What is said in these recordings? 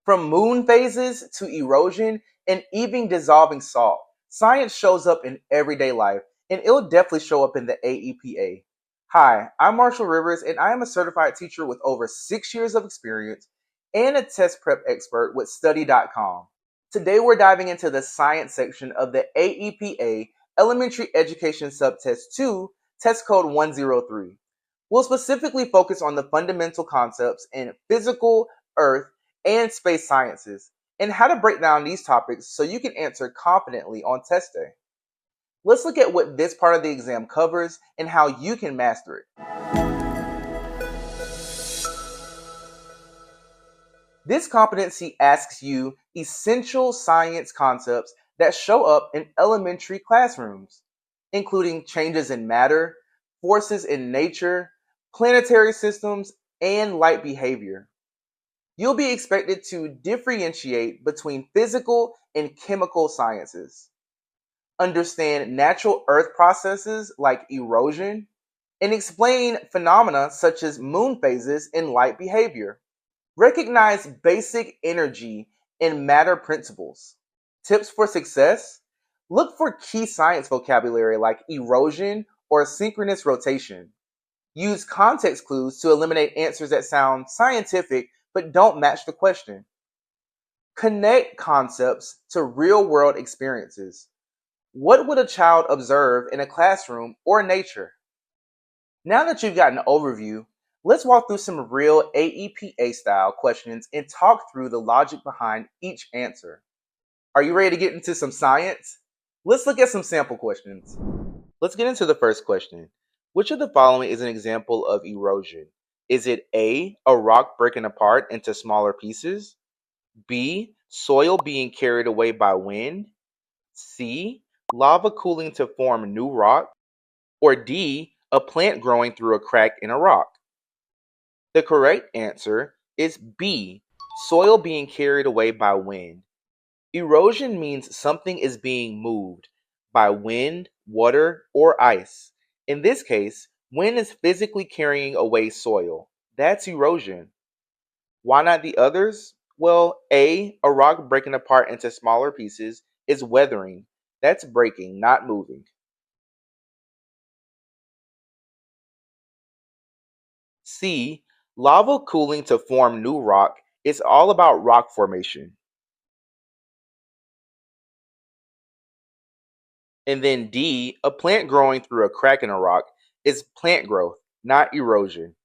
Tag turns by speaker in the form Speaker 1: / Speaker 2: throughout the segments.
Speaker 1: From moon phases to erosion and even dissolving salt, science shows up in everyday life, and it'll definitely show up in the AEPA. Hi, I'm Marshall Rivers, and I am a certified teacher with over 6 years of experience and a test prep expert with study.com. Today, we're diving into the science section of the AEPA Elementary Education Subtest 2, test code 103. We'll specifically focus on the fundamental concepts in physical, earth, and space sciences, and how to break down these topics so you can answer confidently on test day. Let's look at what this part of the exam covers and how you can master it. This competency asks you essential science concepts that show up in elementary classrooms, including changes in matter, forces in nature, planetary systems, and light behavior. You'll be expected to differentiate between physical and chemical sciences, understand natural earth processes like erosion, and explain phenomena such as moon phases and light behavior. Recognize basic energy and matter principles. Tips for success: look for key science vocabulary like erosion or synchronous rotation. Use context clues to eliminate answers that sound scientific but don't match the question. Connect concepts to real-world experiences. What would a child observe in a classroom or nature? Now that you've got an overview, let's walk through some real AEPA-style questions and talk through the logic behind each answer. Are you ready to get into some science? Let's look at some sample questions. Let's get into the first question. Which of the following is an example of erosion? Is it A, a rock breaking apart into smaller pieces? B, soil being carried away by wind? C, lava cooling to form new rock? Or D, a plant growing through a crack in a rock? The correct answer is B, soil being carried away by wind. Erosion means something is being moved by wind, water, or ice. In this case, wind is physically carrying away soil. That's erosion. Why not the others? Well, A, a rock breaking apart into smaller pieces, is weathering. That's breaking, not moving. C, lava cooling to form new rock is all about rock formation. And then D, a plant growing through a crack in a rock is plant growth, not erosion.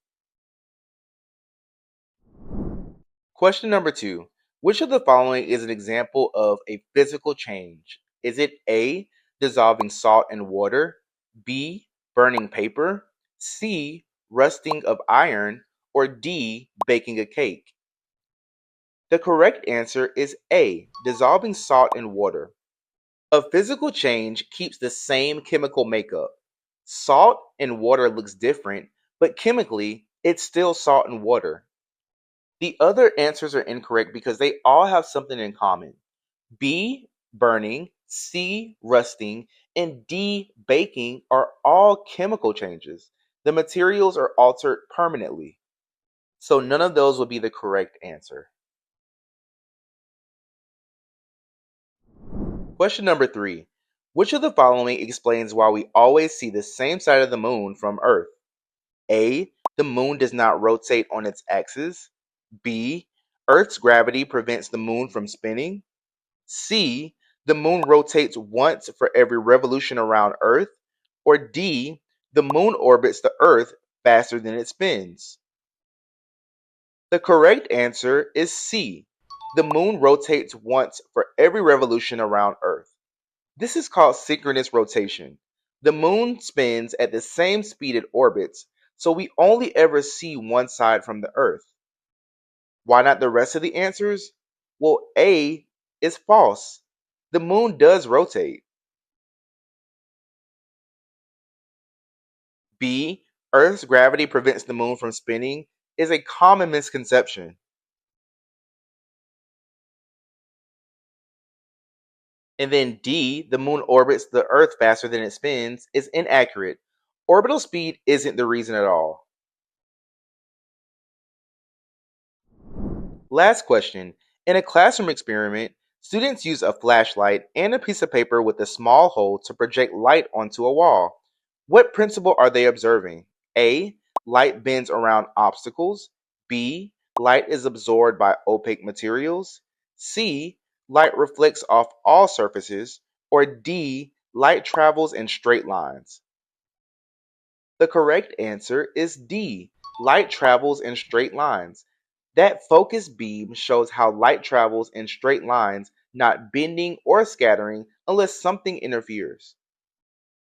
Speaker 1: Question number 2. Which of the following is an example of a physical change? Is it A, dissolving salt in water, B, burning paper, C, rusting of iron, or D, baking a cake? The correct answer is A, dissolving salt in water. A physical change keeps the same chemical makeup. Salt in water looks different, but chemically, it's still salt and water. The other answers are incorrect because they all have something in common. B, burning, C, rusting, and D, baking are all chemical changes. The materials are altered permanently. So none of those would be the correct answer. Question number 3. Which of the following explains why we always see the same side of the moon from Earth? A, the moon does not rotate on its axis. B, Earth's gravity prevents the moon from spinning. C, the moon rotates once for every revolution around Earth. Or D, the moon orbits the Earth faster than it spins. The correct answer is C. The moon rotates once for every revolution around Earth. This is called synchronous rotation. The moon spins at the same speed it orbits, so we only ever see one side from the Earth. Why not the rest of the answers? Well, A is false. The moon does rotate. B, Earth's gravity prevents the moon from spinning, is a common misconception. And then D, the moon orbits the Earth faster than it spins, is inaccurate. Orbital speed isn't the reason at all. Last question. In a classroom experiment, students use a flashlight and a piece of paper with a small hole to project light onto a wall. What principle are they observing? A. Light bends around obstacles. B. Light is absorbed by opaque materials. C. Light reflects off all surfaces. Or D. Light travels in straight lines. The correct answer is D. Light travels in straight lines. That focus beam shows how light travels in straight lines, not bending or scattering unless something interferes.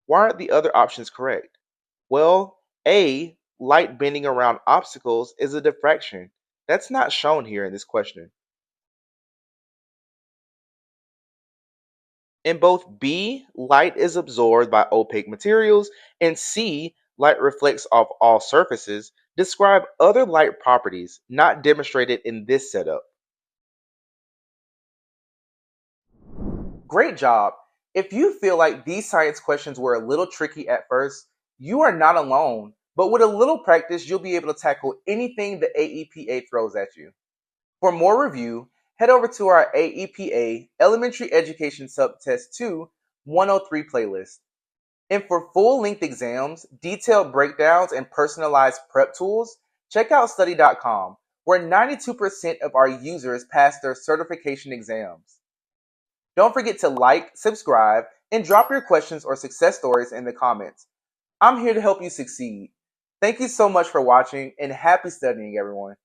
Speaker 1: Why aren't the other options correct? Well, A, light bending around obstacles is a diffraction. That's not shown here in this question. In both B, light is absorbed by opaque materials, and C, light reflects off all surfaces, describe other light properties not demonstrated in this setup. Great job! If you feel like these science questions were a little tricky at first, you are not alone. But with a little practice, you'll be able to tackle anything the AEPA throws at you. For more review, head over to our AEPA Elementary Education Subtest 2 103 playlist. And for full-length exams, detailed breakdowns, and personalized prep tools, check out study.com, where 92% of our users pass their certification exams. Don't forget to like, subscribe, and drop your questions or success stories in the comments. I'm here to help you succeed. Thank you so much for watching, and happy studying, everyone.